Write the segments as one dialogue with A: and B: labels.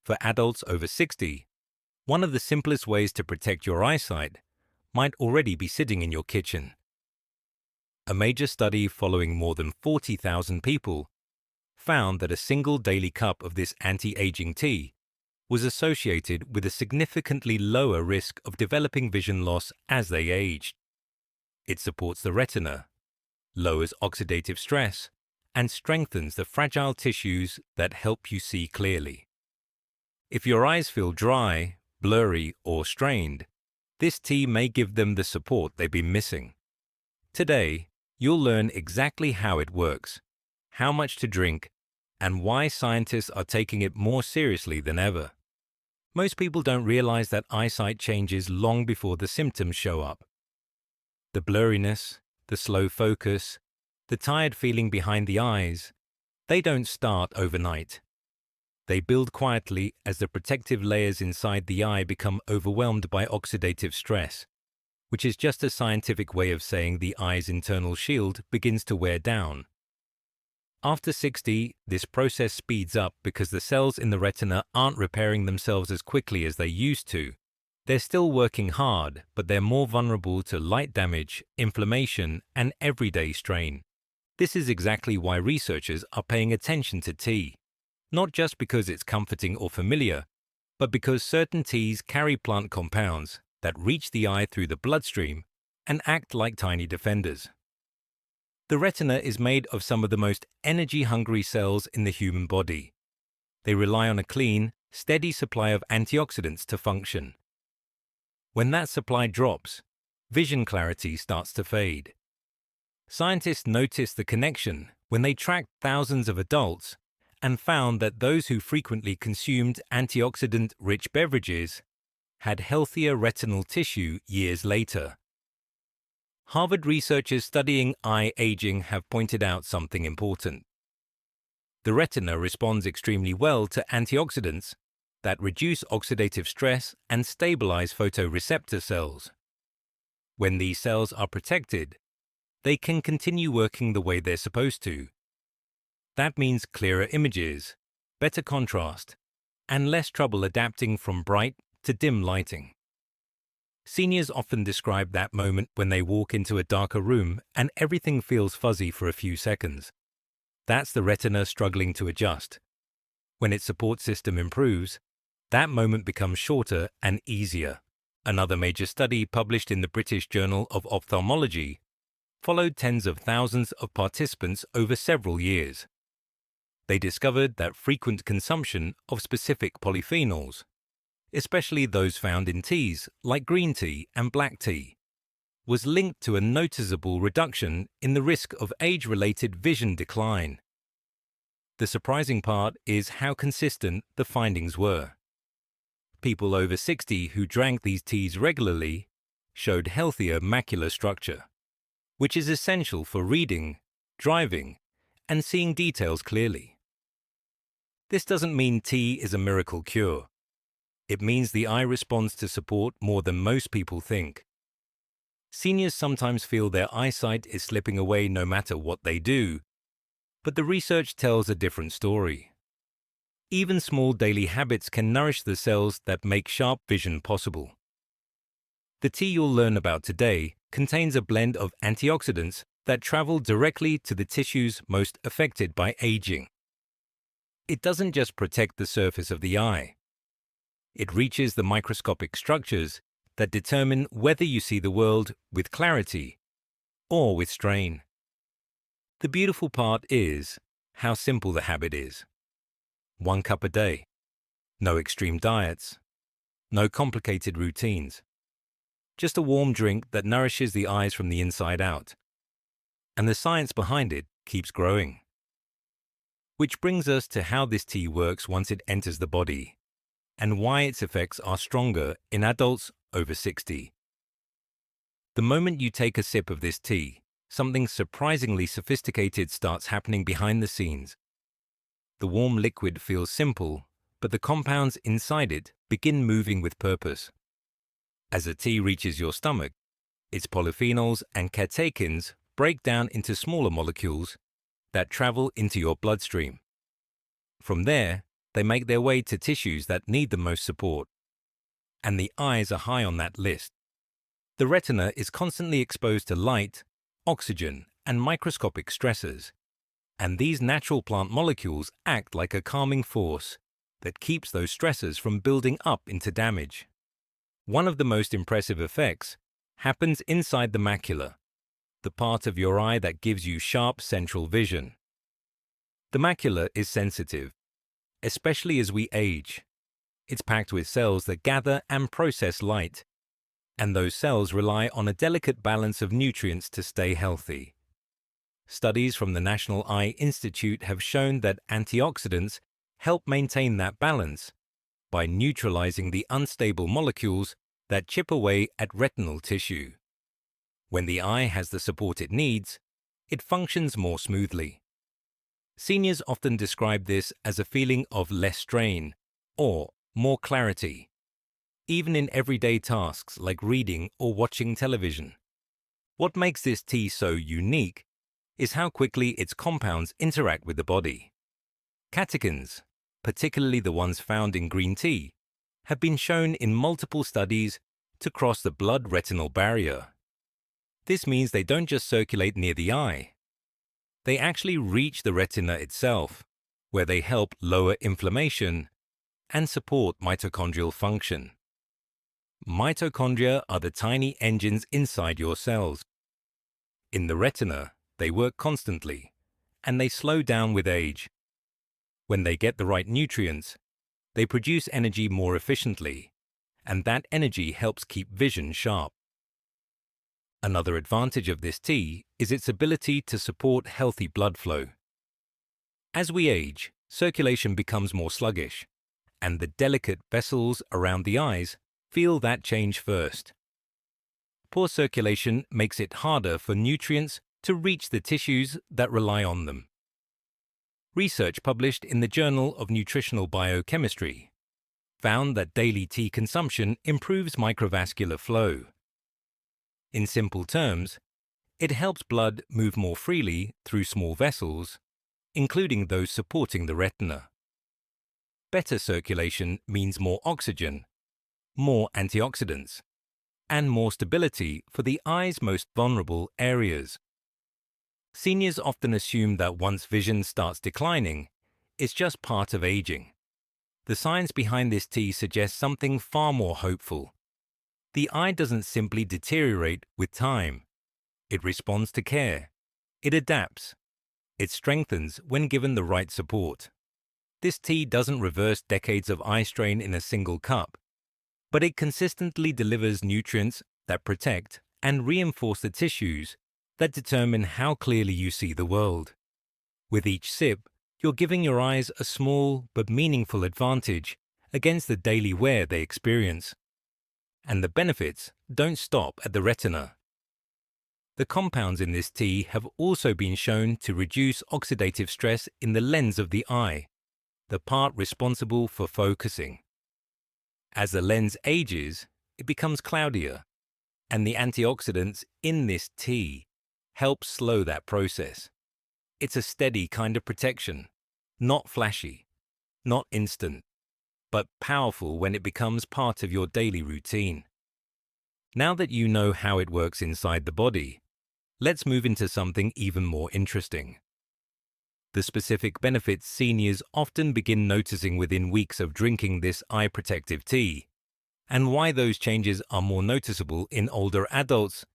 A: For adults over 60, one of the simplest ways to protect your eyesight might already be sitting in your kitchen. A major study following more than 40,000 people found that a single daily cup of this anti-aging tea was associated with a significantly lower risk of developing vision loss as they aged. It supports the retina, lowers oxidative stress, and strengthens the fragile tissues that help you see clearly. If your eyes feel dry, blurry, or strained, this tea may give them the support they've been missing. Today, you'll learn exactly how it works, how much to drink, and why scientists are taking it more seriously than ever. Most people don't realize that eyesight changes long before the symptoms show up. The blurriness, the slow focus, the tired feeling behind the eyes, they don't start overnight. They build quietly as the protective layers inside the eye become overwhelmed by oxidative stress, which is just a scientific way of saying the eye's internal shield begins to wear down. After 60, this process speeds up because the cells in the retina aren't repairing themselves as quickly as they used to. They're still working hard, but they're more vulnerable to light damage, inflammation, and everyday strain. This is exactly why researchers are paying attention to tea, not just because it's comforting or familiar, but because certain teas carry plant compounds that reach the eye through the bloodstream and act like tiny defenders. The retina is made of some of the most energy-hungry cells in the human body. They rely on a clean, steady supply of antioxidants to function. When that supply drops, vision clarity starts to fade. Scientists noticed the connection when they tracked thousands of adults and found that those who frequently consumed antioxidant-rich beverages had healthier retinal tissue years later. Harvard researchers studying eye aging have pointed out something important. The retina responds extremely well to antioxidants that reduce oxidative stress and stabilize photoreceptor cells. When these cells are protected, they can continue working the way they're supposed to. That means clearer images, better contrast, and less trouble adapting from bright to dim lighting. Seniors often describe that moment when they walk into a darker room and everything feels fuzzy for a few seconds. That's the retina struggling to adjust. When its support system improves, that moment becomes shorter and easier. Another major study published in the British Journal of Ophthalmology followed tens of thousands of participants over several years. They discovered that frequent consumption of specific polyphenols, especially those found in teas like green tea and black tea, was linked to a noticeable reduction in the risk of age-related vision decline. The surprising part is how consistent the findings were. People over 60 who drank these teas regularly showed healthier macular structure, which is essential for reading, driving, and seeing details clearly. This doesn't mean tea is a miracle cure. It means the eye responds to support more than most people think. Seniors sometimes feel their eyesight is slipping away no matter what they do, but the research tells a different story. Even small daily habits can nourish the cells that make sharp vision possible. The tea you'll learn about today contains a blend of antioxidants that travel directly to the tissues most affected by aging. It doesn't just protect the surface of the eye. It reaches the microscopic structures that determine whether you see the world with clarity or with strain. The beautiful part is how simple the habit is. 1 cup a day. No extreme diets. No complicated routines. Just a warm drink that nourishes the eyes from the inside out. And the science behind it keeps growing. Which brings us to how this tea works once it enters the body, and why its effects are stronger in adults over 60. The moment you take a sip of this tea, something surprisingly sophisticated starts happening behind the scenes. The warm liquid feels simple, but the compounds inside it begin moving with purpose. As the tea reaches your stomach, its polyphenols and catechins break down into smaller molecules that travel into your bloodstream. From there, they make their way to tissues that need the most support. And the eyes are high on that list. The retina is constantly exposed to light, oxygen, and microscopic stressors. And these natural plant molecules act like a calming force that keeps those stressors from building up into damage. One of the most impressive effects happens inside the macula, the part of your eye that gives you sharp central vision. The macula is sensitive, especially as we age. It's packed with cells that gather and process light, and those cells rely on a delicate balance of nutrients to stay healthy. Studies from the National Eye Institute have shown that antioxidants help maintain that balance by neutralizing the unstable molecules that chip away at retinal tissue. When the eye has the support it needs, it functions more smoothly. Seniors often describe this as a feeling of less strain or more clarity, even in everyday tasks like reading or watching television. What makes this tea so unique is how quickly its compounds interact with the body. Catechins, particularly the ones found in green tea, have been shown in multiple studies to cross the blood-retinal barrier. This means they don't just circulate near the eye. They actually reach the retina itself, where they help lower inflammation and support mitochondrial function. Mitochondria are the tiny engines inside your cells. In the retina, they work constantly, and they slow down with age. When they get the right nutrients, they produce energy more efficiently, and that energy helps keep vision sharp. Another advantage of this tea is its ability to support healthy blood flow. As we age, circulation becomes more sluggish, and the delicate vessels around the eyes feel that change first. Poor circulation makes it harder for nutrients to reach the tissues that rely on them. Research published in the Journal of Nutritional Biochemistry found that daily tea consumption improves microvascular flow. In simple terms, it helps blood move more freely through small vessels, including those supporting the retina. Better circulation means more oxygen, more antioxidants, and more stability for the eye's most vulnerable areas. Seniors often assume that once vision starts declining, it's just part of aging. The science behind this tea suggests something far more hopeful. The eye doesn't simply deteriorate with time. It responds to care. It adapts. It strengthens when given the right support. This tea doesn't reverse decades of eye strain in a single cup, but it consistently delivers nutrients that protect and reinforce the tissues that determine how clearly you see the world. With each sip, you're giving your eyes a small but meaningful advantage against the daily wear they experience. And the benefits don't stop at the retina. The compounds in this tea have also been shown to reduce oxidative stress in the lens of the eye, the part responsible for focusing. As the lens ages, it becomes cloudier, and the antioxidants in this tea help slow that process. It's a steady kind of protection, not flashy, not instant, but powerful when it becomes part of your daily routine. Now that you know how it works inside the body, let's move into something even more interesting. The specific benefits seniors often begin noticing within weeks of drinking this eye protective tea, and why those changes are more noticeable in older adults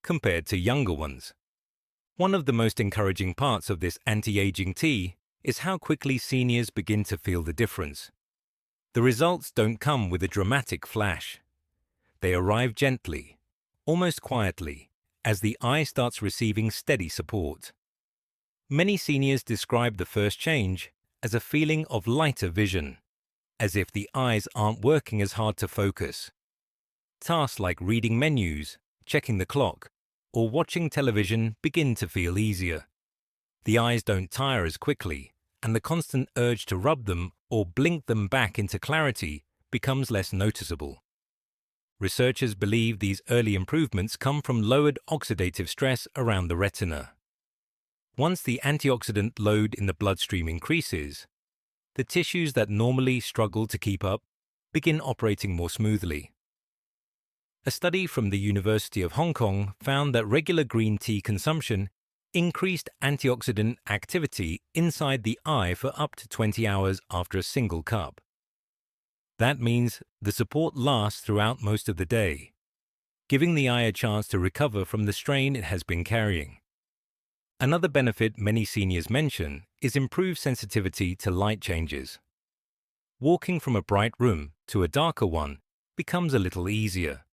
A: compared to younger ones. One of the most encouraging parts of this anti-aging tea is how quickly seniors begin to feel the difference. The results don't come with a dramatic flash. They arrive gently, almost quietly, as the eye starts receiving steady support. Many seniors describe the first change as a feeling of lighter vision, as if the eyes aren't working as hard to focus. Tasks like reading menus, checking the clock, or watching television begin to feel easier. The eyes don't tire as quickly, and the constant urge to rub them or blink them back into clarity becomes less noticeable. Researchers believe these early improvements come from lowered oxidative stress around the retina. Once the antioxidant load in the bloodstream increases, the tissues that normally struggle to keep up begin operating more smoothly. A study from the University of Hong Kong found that regular green tea consumption increased antioxidant activity inside the eye for up to 20 hours after a single cup. That means the support lasts throughout most of the day, giving the eye a chance to recover from the strain it has been carrying. Another benefit many seniors mention is improved sensitivity to light changes. Walking from a bright room to a darker one becomes a little easier.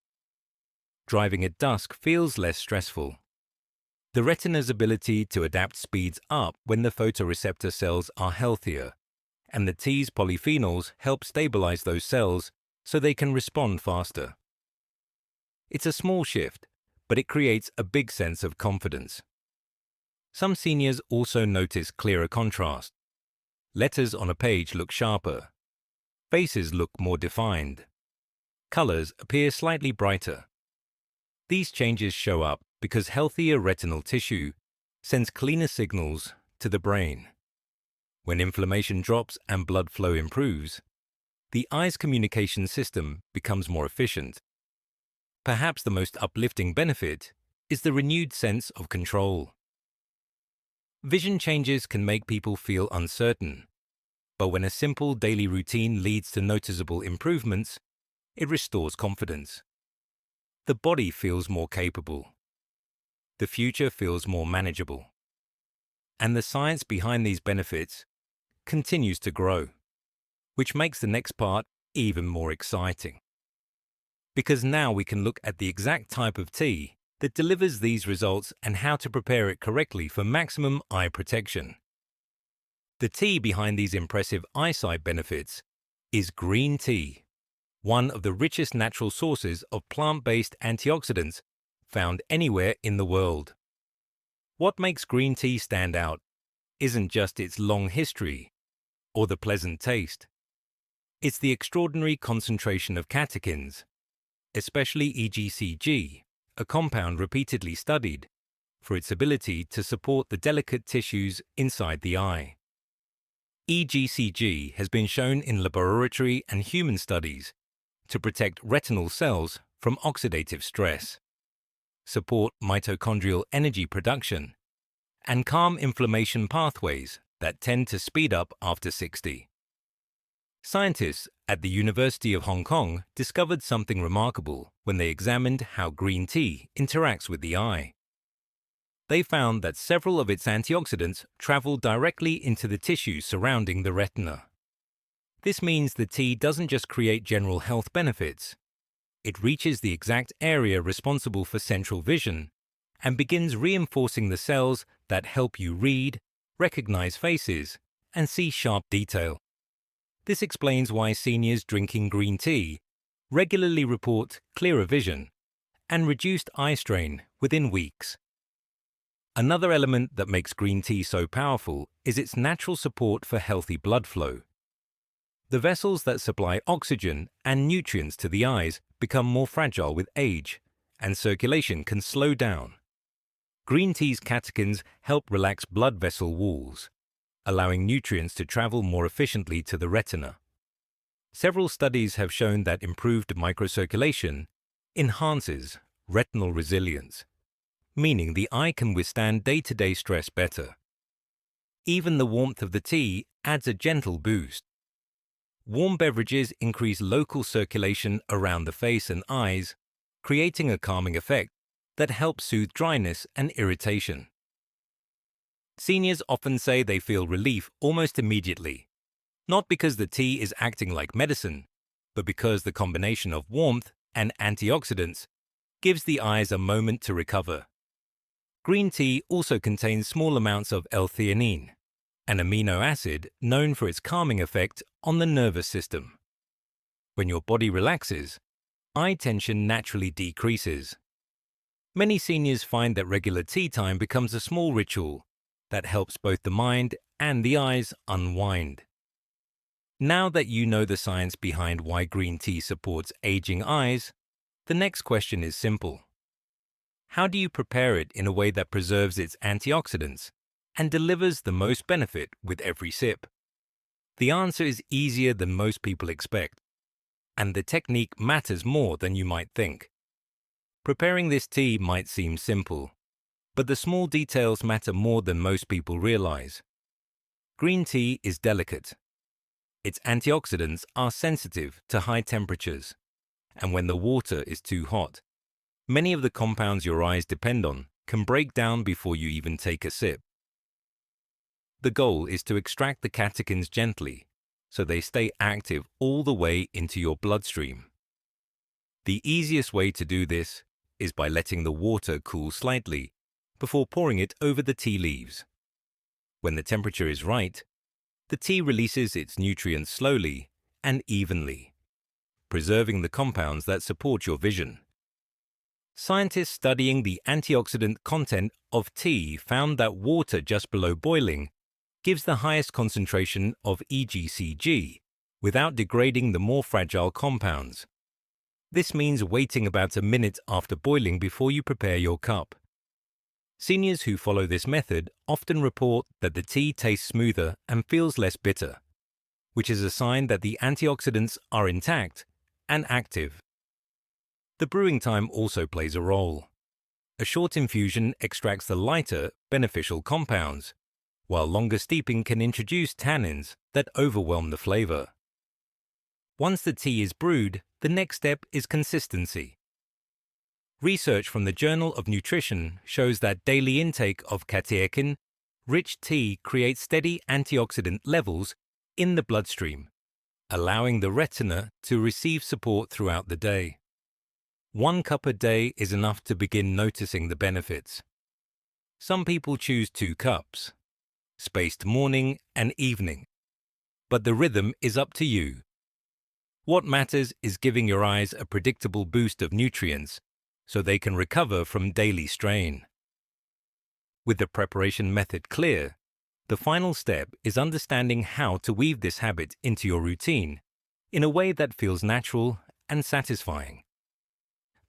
A: Driving at dusk feels less stressful. The retina's ability to adapt speeds up when the photoreceptor cells are healthier, and the tea's polyphenols help stabilize those cells so they can respond faster. It's a small shift, but it creates a big sense of confidence. Some seniors also notice clearer contrast. Letters on a page look sharper. Faces look more defined. Colors appear slightly brighter. These changes show up because healthier retinal tissue sends cleaner signals to the brain. When inflammation drops and blood flow improves, the eye's communication system becomes more efficient. Perhaps the most uplifting benefit is the renewed sense of control. Vision changes can make people feel uncertain, but when a simple daily routine leads to noticeable improvements, it restores confidence. The body feels more capable. The future feels more manageable. And the science behind these benefits continues to grow, which makes the next part even more exciting. Because now we can look at the exact type of tea that delivers these results and how to prepare it correctly for maximum eye protection. The tea behind these impressive eyesight benefits is green tea, one of the richest natural sources of plant-based antioxidants found anywhere in the world. What makes green tea stand out isn't just its long history or the pleasant taste. It's the extraordinary concentration of catechins, especially EGCG, a compound repeatedly studied for its ability to support the delicate tissues inside the eye. EGCG has been shown in laboratory and human studies to protect retinal cells from oxidative stress, support mitochondrial energy production, and calm inflammation pathways that tend to speed up after 60. Scientists at the University of Hong Kong discovered something remarkable when they examined how green tea interacts with the eye. They found that several of its antioxidants travel directly into the tissues surrounding the retina. This means the tea doesn't just create general health benefits. It reaches the exact area responsible for central vision and begins reinforcing the cells that help you read, recognize faces, and see sharp detail. This explains why seniors drinking green tea regularly report clearer vision and reduced eye strain within weeks. Another element that makes green tea so powerful is its natural support for healthy blood flow. The vessels that supply oxygen and nutrients to the eyes become more fragile with age, and circulation can slow down. Green tea's catechins help relax blood vessel walls, allowing nutrients to travel more efficiently to the retina. Several studies have shown that improved microcirculation enhances retinal resilience, meaning the eye can withstand day-to-day stress better. Even the warmth of the tea adds a gentle boost. Warm beverages increase local circulation around the face and eyes, creating a calming effect that helps soothe dryness and irritation. Seniors often say they feel relief almost immediately, not because the tea is acting like medicine, but because the combination of warmth and antioxidants gives the eyes a moment to recover. Green tea also contains small amounts of L-theanine, an amino acid known for its calming effect on the nervous system. When your body relaxes, eye tension naturally decreases. Many seniors find that regular tea time becomes a small ritual that helps both the mind and the eyes unwind. Now that you know the science behind why green tea supports aging eyes, the next question is simple. How do you prepare it in a way that preserves its antioxidants and delivers the most benefit with every sip? The answer is easier than most people expect, and the technique matters more than you might think. Preparing this tea might seem simple, but the small details matter more than most people realize. Green tea is delicate. Its antioxidants are sensitive to high temperatures, and when the water is too hot, many of the compounds your eyes depend on can break down before you even take a sip. The goal is to extract the catechins gently, so they stay active all the way into your bloodstream. The easiest way to do this is by letting the water cool slightly before pouring it over the tea leaves. When the temperature is right, the tea releases its nutrients slowly and evenly, preserving the compounds that support your vision. Scientists studying the antioxidant content of tea found that water just below boiling gives the highest concentration of EGCG without degrading the more fragile compounds. This means waiting about a minute after boiling before you prepare your cup. Seniors who follow this method often report that the tea tastes smoother and feels less bitter, which is a sign that the antioxidants are intact and active. The brewing time also plays a role. A short infusion extracts the lighter, beneficial compounds, while longer steeping can introduce tannins that overwhelm the flavor. Once the tea is brewed, the next step is consistency. Research from the Journal of Nutrition shows that daily intake of catechin-rich tea creates steady antioxidant levels in the bloodstream, allowing the retina to receive support throughout the day. 1 cup a day is enough to begin noticing the benefits. Some people choose 2 cups, spaced morning and evening, but the rhythm is up to you. What matters is giving your eyes a predictable boost of nutrients so they can recover from daily strain. With the preparation method clear, the final step is understanding how to weave this habit into your routine in a way that feels natural and satisfying.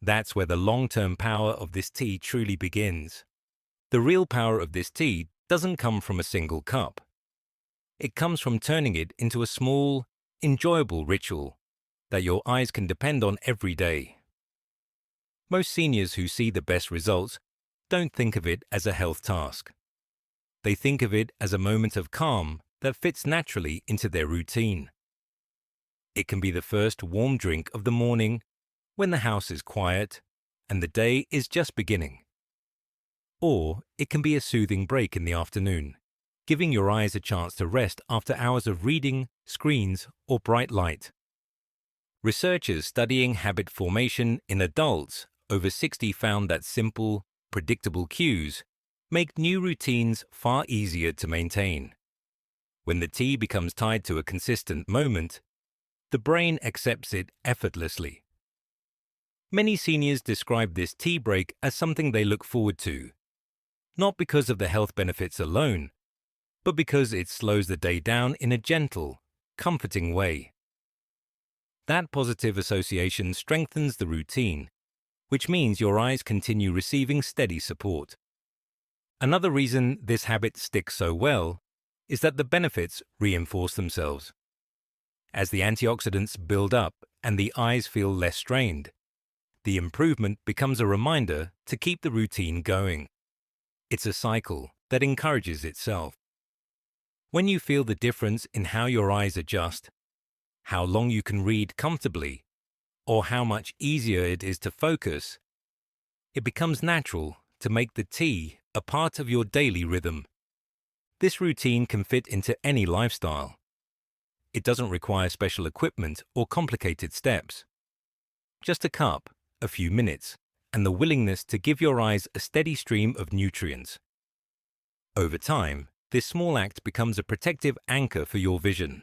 A: That's where the long-term power of this tea truly begins. The real power of this tea doesn't come from a single cup. It comes from turning it into a small, enjoyable ritual that your eyes can depend on every day. Most seniors who see the best results don't think of it as a health task. They think of it as a moment of calm that fits naturally into their routine. It can be the first warm drink of the morning when the house is quiet and the day is just beginning. Or it can be a soothing break in the afternoon, giving your eyes a chance to rest after hours of reading, screens, or bright light. Researchers studying habit formation in adults over 60 found that simple, predictable cues make new routines far easier to maintain. When the tea becomes tied to a consistent moment, the brain accepts it effortlessly. Many seniors describe this tea break as something they look forward to, not because of the health benefits alone, but because it slows the day down in a gentle, comforting way. That positive association strengthens the routine, which means your eyes continue receiving steady support. Another reason this habit sticks so well is that the benefits reinforce themselves. As the antioxidants build up and the eyes feel less strained, the improvement becomes a reminder to keep the routine going. It's a cycle that encourages itself. When you feel the difference in how your eyes adjust, how long you can read comfortably, or how much easier it is to focus, it becomes natural to make the tea a part of your daily rhythm. This routine can fit into any lifestyle. It doesn't require special equipment or complicated steps. Just a cup, a few minutes, and the willingness to give your eyes a steady stream of nutrients. Over time, this small act becomes a protective anchor for your vision,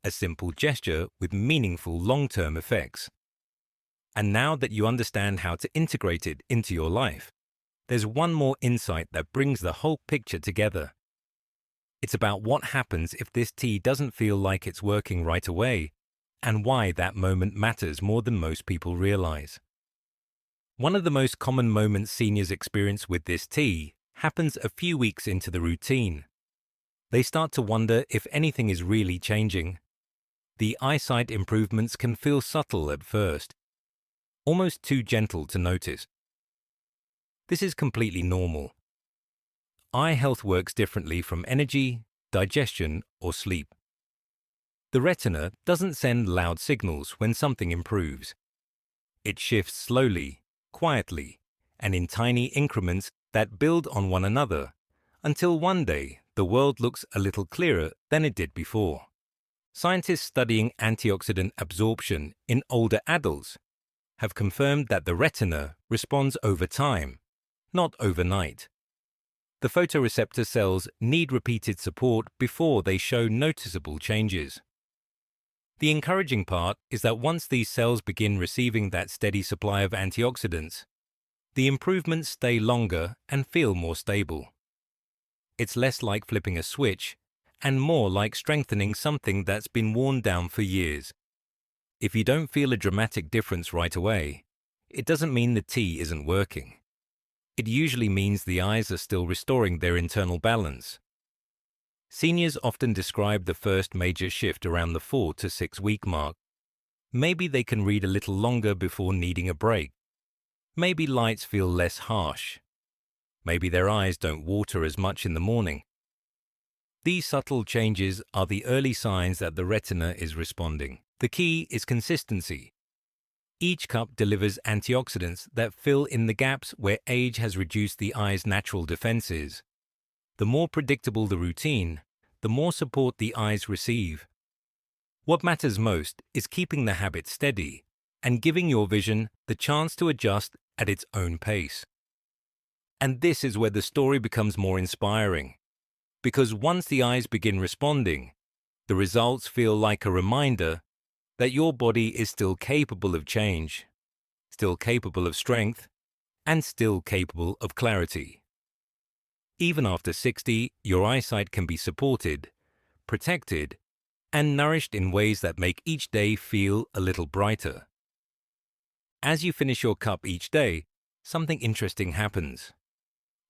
A: a simple gesture with meaningful long-term effects. And now that you understand how to integrate it into your life, there's one more insight that brings the whole picture together. It's about what happens if this tea doesn't feel like it's working right away, and why that moment matters more than most people realize. One of the most common moments seniors experience with this tea happens a few weeks into the routine. They start to wonder if anything is really changing. The eyesight improvements can feel subtle at first, almost too gentle to notice. This is completely normal. Eye health works differently from energy, digestion, or sleep. The retina doesn't send loud signals when something improves. It shifts slowly, quietly, and in tiny increments that build on one another, until one day the world looks a little clearer than it did before. Scientists studying antioxidant absorption in older adults have confirmed that the retina responds over time, not overnight. The photoreceptor cells need repeated support before they show noticeable changes. The encouraging part is that once these cells begin receiving that steady supply of antioxidants, the improvements stay longer and feel more stable. It's less like flipping a switch and more like strengthening something that's been worn down for years. If you don't feel a dramatic difference right away, it doesn't mean the tea isn't working. It usually means the eyes are still restoring their internal balance. Seniors often describe the first major shift around the 4 to 6 week mark. Maybe they can read a little longer before needing a break. Maybe lights feel less harsh. Maybe their eyes don't water as much in the morning. These subtle changes are the early signs that the retina is responding. The key is consistency. Each cup delivers antioxidants that fill in the gaps where age has reduced the eye's natural defenses. The more predictable the routine, the more support the eyes receive. What matters most is keeping the habit steady and giving your vision the chance to adjust at its own pace. And this is where the story becomes more inspiring, because once the eyes begin responding, the results feel like a reminder that your body is still capable of change, still capable of strength, and still capable of clarity. Even after 60, your eyesight can be supported, protected, and nourished in ways that make each day feel a little brighter. As you finish your cup each day, something interesting happens.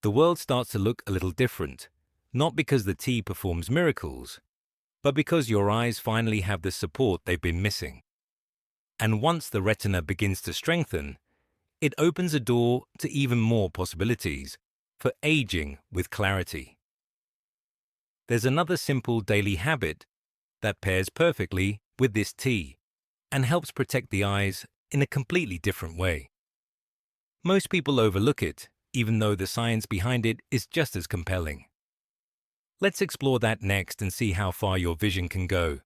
A: The world starts to look a little different, not because the tea performs miracles, but because your eyes finally have the support they've been missing. And once the retina begins to strengthen, it opens a door to even more possibilities for aging with clarity. There's another simple daily habit that pairs perfectly with this tea and helps protect the eyes in a completely different way. Most people overlook it, even though the science behind it is just as compelling. Let's explore that next and see how far your vision can go.